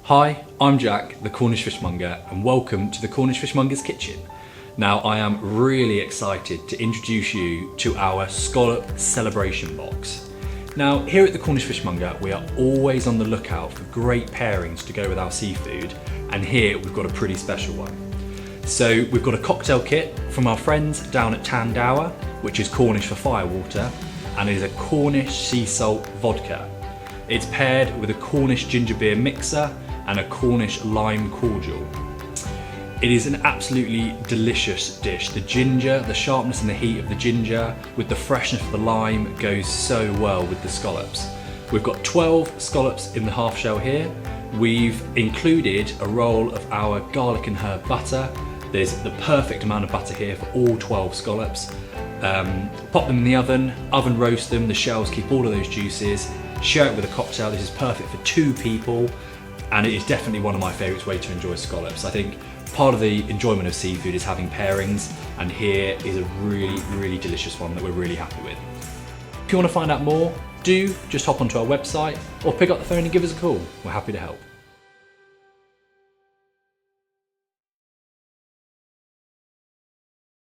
Hi, I'm Jack, the Cornish fishmonger, and welcome to the Cornish Fishmonger's Kitchen. Now, I am really excited to introduce you to our Scallop Celebration box. Now, here at the Cornish Fishmonger, we are always on the lookout for great pairings to go with our seafood, and here we've got a pretty special one. So we've got a cocktail kit from our friends down at Tandower, which is Cornish for firewater, and it is a Cornish sea salt vodka. It's paired with a Cornish ginger beer mixer and a Cornish lime cordial. It is an absolutely delicious dish. The ginger, the sharpness and the heat of the ginger with the freshness of the lime goes so well with the scallops. We've got 12 scallops in the half shell here. We've included a roll of our garlic and herb butter. There's the perfect amount of butter here for all 12 scallops. Pop them in the oven roast them, the shells keep all of those juices. Share it with a cocktail. This is perfect for 2 people. And it is definitely one of my favourite ways to enjoy scallops. I think part of the enjoyment of seafood is having pairings, and here is a really, really delicious one that we're really happy with. If you want to find out more, do just hop onto our website or pick up the phone and give us a call. We're happy to help.